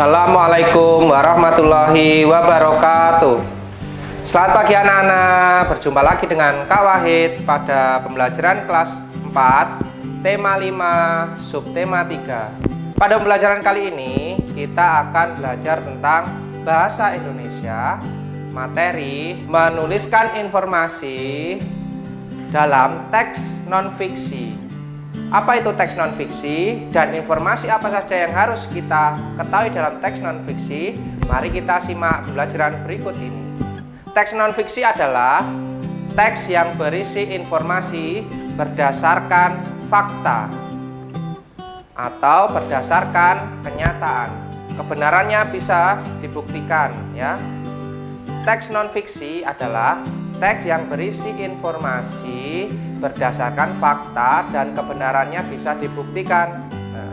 Assalamualaikum warahmatullahi wabarakatuh. Selamat pagi anak-anak, berjumpa lagi dengan Kak Wahid pada pembelajaran kelas 4 tema 5 subtema 3. Pada pembelajaran kali ini kita akan belajar tentang bahasa Indonesia, materi menuliskan informasi dalam teks non-fiksi. Apa itu teks non-fiksi dan informasi apa saja yang harus kita ketahui dalam teks non-fiksi? Mari kita simak pembelajaran berikut ini. Teks non-fiksi adalah teks yang berisi informasi berdasarkan fakta atau berdasarkan kenyataan. Kebenarannya bisa dibuktikan, ya. Teks non-fiksi adalah teks yang berisi informasi berdasarkan fakta dan kebenarannya bisa dibuktikan. Nah,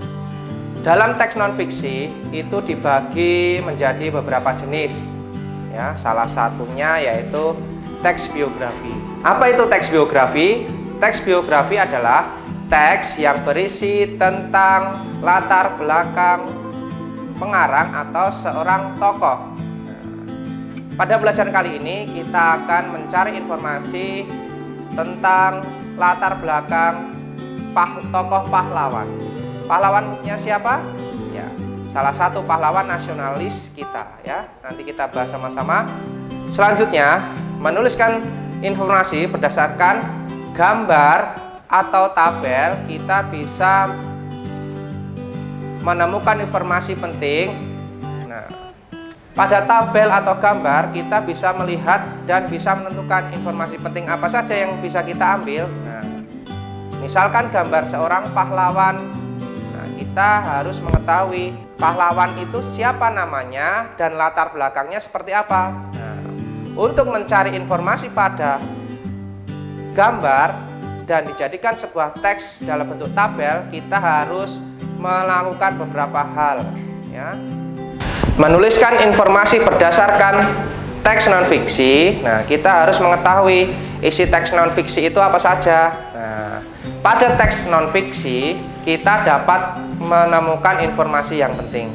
dalam teks non-fiksi itu dibagi menjadi beberapa jenis, ya. Salah satunya yaitu teks biografi. Apa itu teks biografi? Teks biografi adalah teks yang berisi tentang latar belakang pengarang atau seorang tokoh. Pada pelajaran kali ini kita akan mencari informasi tentang latar belakang tokoh pahlawan. Pahlawannya siapa? Ya, salah satu pahlawan nasionalis kita, ya. Nanti kita bahas sama-sama. Selanjutnya, menuliskan informasi berdasarkan gambar atau tabel, kita bisa menemukan informasi penting. Nah, pada tabel atau gambar kita bisa melihat dan bisa menentukan informasi penting apa saja yang bisa kita ambil. Nah, misalkan gambar seorang pahlawan. Nah, kita harus mengetahui pahlawan itu siapa namanya dan latar belakangnya seperti apa. Nah, untuk mencari informasi pada gambar dan dijadikan sebuah teks dalam bentuk tabel, kita harus melakukan beberapa hal, ya. Menuliskan informasi berdasarkan teks non-fiksi. Nah, kita harus mengetahui isi teks non-fiksi itu apa saja. Nah, pada teks non-fiksi kita dapat menemukan informasi yang penting.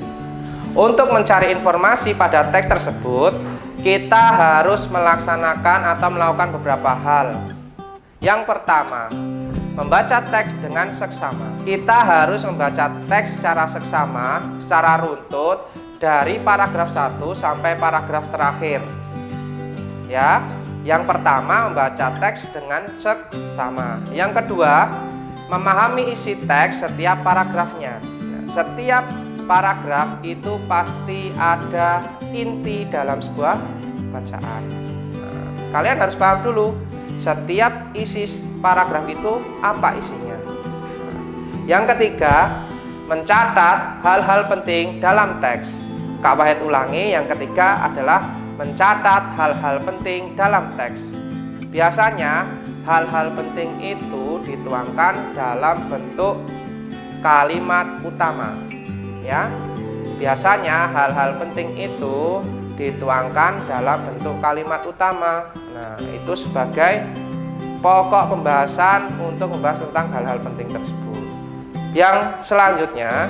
Untuk mencari informasi pada teks tersebut, kita harus melaksanakan atau melakukan beberapa hal. Yang pertama, membaca teks dengan seksama. Kita harus membaca teks secara seksama, secara runtut, dari paragraf 1 sampai paragraf terakhir, ya. Yang pertama, membaca teks dengan seksama. Yang kedua, memahami isi teks setiap paragrafnya. Nah, setiap paragraf itu pasti ada inti dalam sebuah bacaan. Nah, kalian harus paham dulu setiap isi paragraf itu apa isinya. Nah, yang ketiga, mencatat hal-hal penting dalam teks. Kak Wahid ulangi, yang ketiga adalah mencatat hal-hal penting dalam teks. Biasanya hal-hal penting itu dituangkan dalam bentuk kalimat utama, ya. Biasanya hal-hal penting itu dituangkan dalam bentuk kalimat utama. Nah, itu sebagai pokok pembahasan untuk membahas tentang hal-hal penting tersebut. Yang selanjutnya,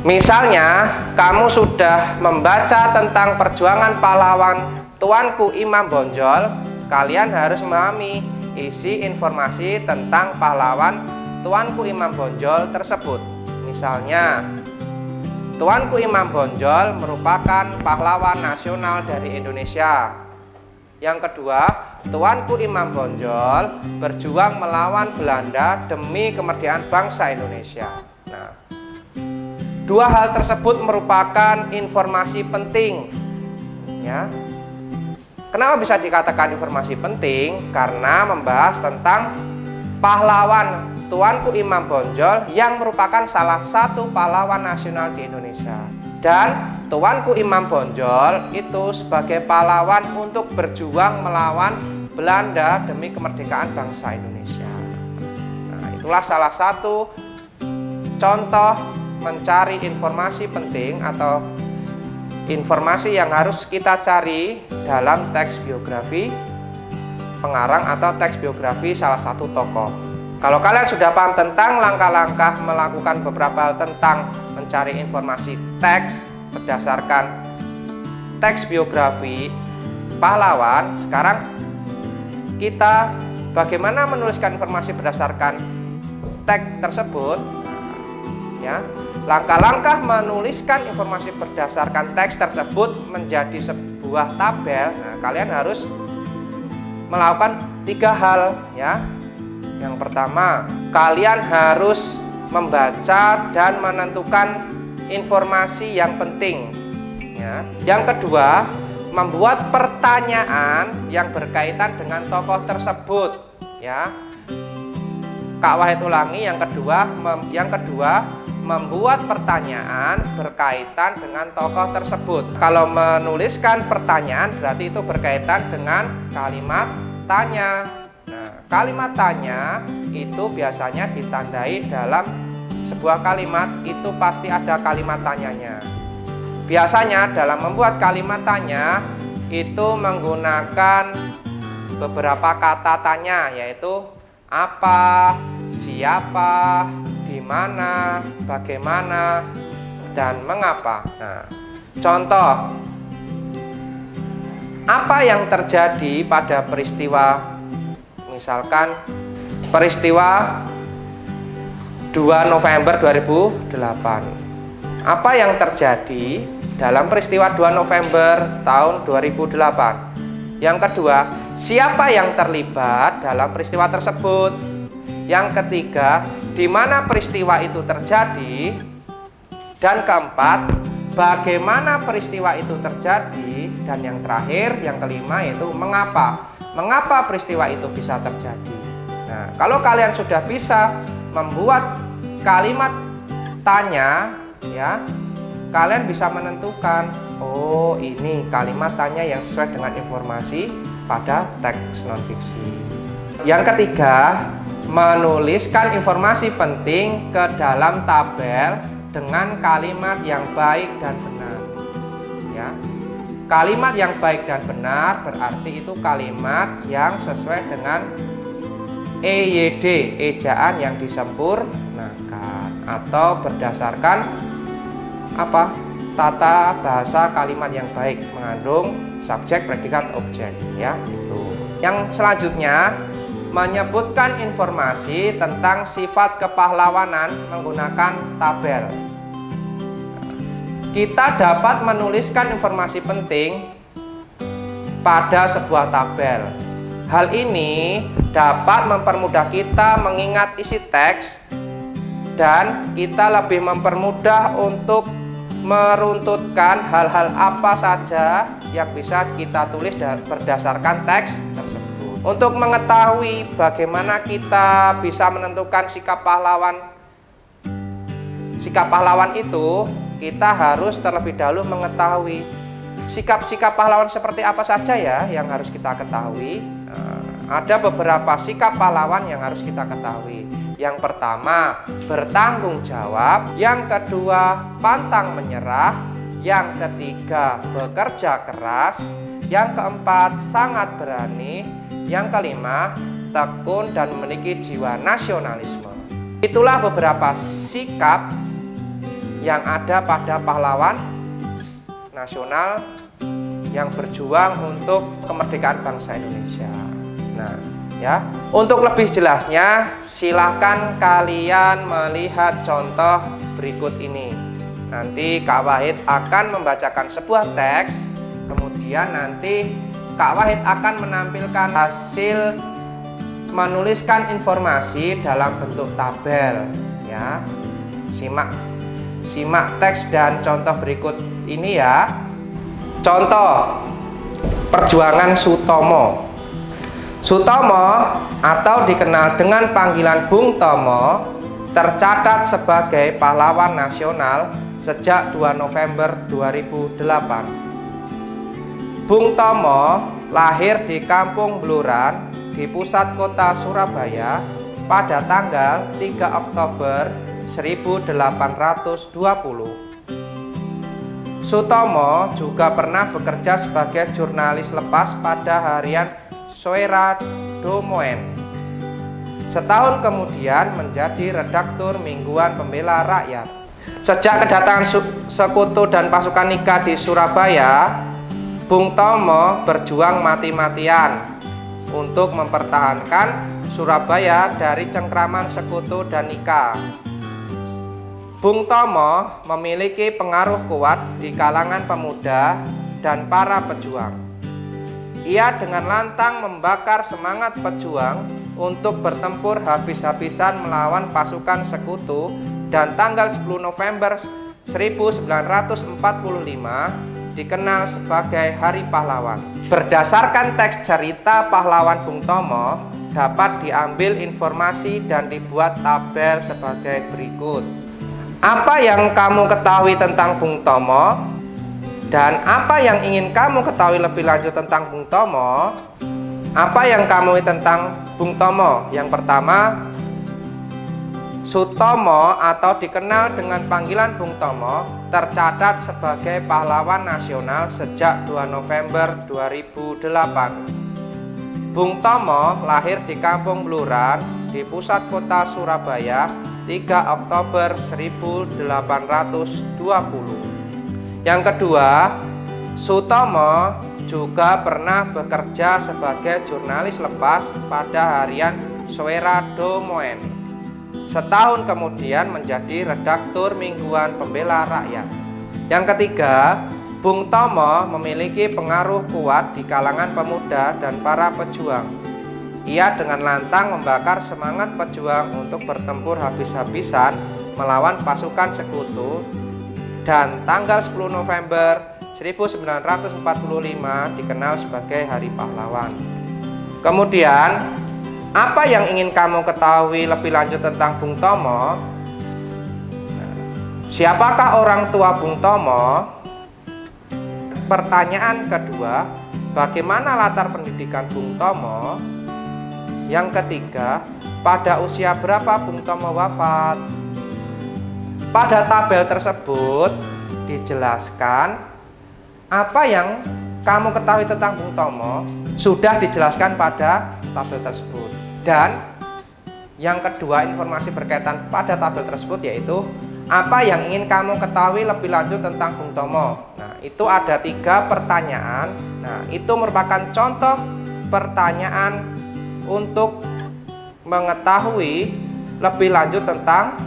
misalnya, kamu sudah membaca tentang perjuangan pahlawan Tuanku Imam Bonjol, kalian harus memahami isi informasi tentang pahlawan Tuanku Imam Bonjol tersebut. Misalnya, Tuanku Imam Bonjol merupakan pahlawan nasional dari Indonesia. Yang kedua, Tuanku Imam Bonjol berjuang melawan Belanda demi kemerdekaan bangsa Indonesia. Nah, dua hal tersebut merupakan informasi penting, ya. Kenapa bisa dikatakan informasi penting? Karena membahas tentang pahlawan Tuanku Imam Bonjol yang merupakan salah satu pahlawan nasional di Indonesia. Dan Tuanku Imam Bonjol itu sebagai pahlawan untuk berjuang melawan Belanda demi kemerdekaan bangsa Indonesia. Nah, itulah salah satu contoh mencari informasi penting atau informasi yang harus kita cari dalam teks biografi pengarang atau teks biografi salah satu tokoh. Kalau kalian sudah paham tentang langkah-langkah melakukan beberapa hal tentang mencari informasi teks berdasarkan teks biografi pahlawan. Sekarang kita bagaimana menuliskan informasi berdasarkan teks tersebut, ya. Langkah-langkah menuliskan informasi berdasarkan teks tersebut menjadi sebuah tabel. Nah, kalian harus melakukan 3 hal, ya. Yang pertama, kalian harus membaca dan menentukan informasi yang penting, ya. Yang kedua, membuat pertanyaan yang berkaitan dengan tokoh tersebut, ya. Kak Wahid ulangi, yang kedua membuat pertanyaan berkaitan dengan tokoh tersebut. Kalau menuliskan pertanyaan berarti itu berkaitan dengan kalimat tanya. Nah, kalimat tanya itu biasanya ditandai dalam sebuah kalimat, itu pasti ada kalimat tanyanya. Biasanya dalam membuat kalimat tanya itu menggunakan beberapa kata tanya, yaitu apa, siapa, di mana, bagaimana, dan mengapa. Nah, contoh, apa yang terjadi pada peristiwa, misalkan peristiwa 2 November 2008. Apa yang terjadi dalam peristiwa 2 November tahun 2008? Yang kedua, siapa yang terlibat dalam peristiwa tersebut? Yang ketiga, di mana peristiwa itu terjadi? Dan keempat, bagaimana peristiwa itu terjadi? Dan yang terakhir, yang kelima, yaitu mengapa? Mengapa peristiwa itu bisa terjadi? Nah, kalau kalian sudah bisa membuat kalimat tanya, ya, kalian bisa menentukan, oh ini kalimat tanya yang sesuai dengan informasi pada teks non-fiksi. Yang ketiga, menuliskan informasi penting ke dalam tabel dengan kalimat yang baik dan benar, ya. Kalimat yang baik dan benar berarti itu kalimat yang sesuai dengan EYD, ejaan yang disempurnakan, atau berdasarkan apa? Tata bahasa kalimat yang baik, mengandung subjek, predikat, objek, ya, itu. Yang selanjutnya, menyebutkan informasi tentang sifat kepahlawanan menggunakan tabel. Kita dapat menuliskan informasi penting pada sebuah tabel. Hal ini dapat mempermudah kita mengingat isi teks, dan kita lebih mempermudah untuk meruntutkan hal-hal apa saja yang bisa kita tulis berdasarkan teks tersebut. Untuk mengetahui bagaimana kita bisa menentukan sikap pahlawan itu, kita harus terlebih dahulu mengetahui sikap-sikap pahlawan seperti apa saja, ya, yang harus kita ketahui. Ada beberapa sikap pahlawan yang harus kita ketahui. Yang pertama, bertanggung jawab. Yang kedua, pantang menyerah. Yang ketiga, bekerja keras. Yang keempat, sangat berani. Yang kelima, tekun dan memiliki jiwa nasionalisme. Itulah beberapa sikap yang ada pada pahlawan nasional yang berjuang untuk kemerdekaan bangsa Indonesia. Nah, ya, untuk lebih jelasnya silakan kalian melihat contoh berikut ini. Nanti Kak Wahid akan membacakan sebuah teks, kemudian nanti Kak Wahid akan menampilkan hasil menuliskan informasi dalam bentuk tabel, ya. Simak teks dan contoh berikut ini, ya. Contoh, perjuangan Sutomo. Sutomo atau dikenal dengan panggilan Bung Tomo tercatat sebagai pahlawan nasional sejak 2 November 2008. Bung Tomo lahir di Kampung Bluran di pusat kota Surabaya pada tanggal 3 Oktober 1820. Sutomo juga pernah bekerja sebagai jurnalis lepas pada harian Soera Domoen. Setahun kemudian menjadi redaktur mingguan Pembela Rakyat. Sejak kedatangan sekutu dan pasukan Nika di Surabaya, Bung Tomo berjuang mati-matian untuk mempertahankan Surabaya dari cengkraman sekutu dan Nika. Bung Tomo memiliki pengaruh kuat di kalangan pemuda dan para pejuang. Ia dengan lantang membakar semangat pejuang untuk bertempur habis-habisan melawan pasukan sekutu, dan tanggal 10 November 1945 dikenal sebagai Hari Pahlawan. Berdasarkan teks cerita pahlawan Bung Tomo, dapat diambil informasi dan dibuat tabel sebagai berikut. Apa yang kamu ketahui tentang Bung Tomo? Dan apa yang ingin kamu ketahui lebih lanjut tentang Bung Tomo? Apa yang kamu tentang Bung Tomo? Yang pertama, Sutomo atau dikenal dengan panggilan Bung Tomo tercatat sebagai pahlawan nasional sejak 2 November 2008. Bung Tomo lahir di Kampung Bluran di pusat kota Surabaya 3 Oktober 1820. Yang kedua, Sutomo juga pernah bekerja sebagai jurnalis lepas pada harian Suerado Moen. Setahun kemudian menjadi redaktur mingguan Pembela Rakyat. Yang ketiga, Bung Tomo memiliki pengaruh kuat di kalangan pemuda dan para pejuang. Ia dengan lantang membakar semangat pejuang untuk bertempur habis-habisan melawan pasukan sekutu, dan tanggal 10 November 1945 dikenal sebagai Hari Pahlawan. Kemudian, apa yang ingin kamu ketahui lebih lanjut tentang Bung Tomo? Siapakah orang tua Bung Tomo? Pertanyaan kedua, bagaimana latar pendidikan Bung Tomo? Yang ketiga, pada usia berapa Bung Tomo wafat? Pada tabel tersebut dijelaskan apa yang kamu ketahui tentang Bung Tomo sudah dijelaskan pada tabel tersebut. Dan yang kedua, informasi berkaitan pada tabel tersebut yaitu apa yang ingin kamu ketahui lebih lanjut tentang Bung Tomo. Nah, itu ada 3 pertanyaan. Nah, itu merupakan contoh pertanyaan untuk mengetahui lebih lanjut tentang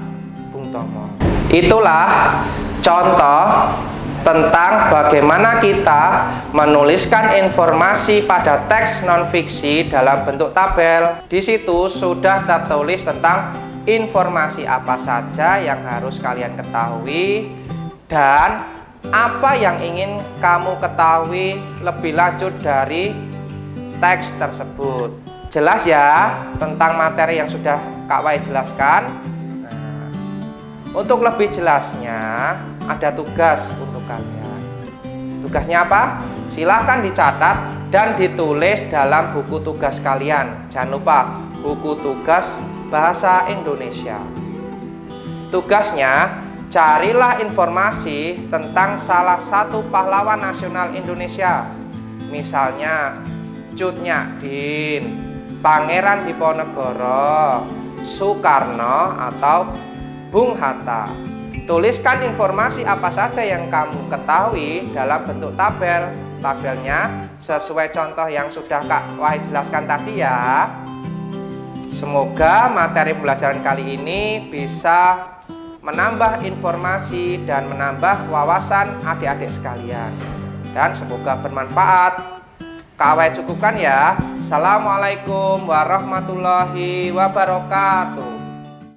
Bung Tomo. Itulah contoh tentang bagaimana kita menuliskan informasi pada teks non-fiksi dalam bentuk tabel. Di situ sudah tertulis tentang informasi apa saja yang harus kalian ketahui dan apa yang ingin kamu ketahui lebih lanjut dari teks tersebut. Jelas ya tentang materi yang sudah Kak Wai jelaskan. Nah, untuk lebih jelasnya ada tugas untuk kalian. Tugasnya apa? Silahkan dicatat dan ditulis dalam buku tugas kalian. Jangan lupa buku tugas bahasa Indonesia. Tugasnya, carilah informasi tentang salah satu pahlawan nasional Indonesia. Misalnya Cut Nyak-Dien, Pangeran Diponegoro, Soekarno, atau Bung Hatta. Tuliskan informasi apa saja yang kamu ketahui dalam bentuk tabel. Tabelnya sesuai contoh yang sudah Kak Wahid jelaskan tadi ya. Semoga materi pembelajaran kali ini bisa menambah informasi dan menambah wawasan adik-adik sekalian. Dan semoga bermanfaat. Kak Wahid cukupkan ya. Assalamualaikum warahmatullahi wabarakatuh.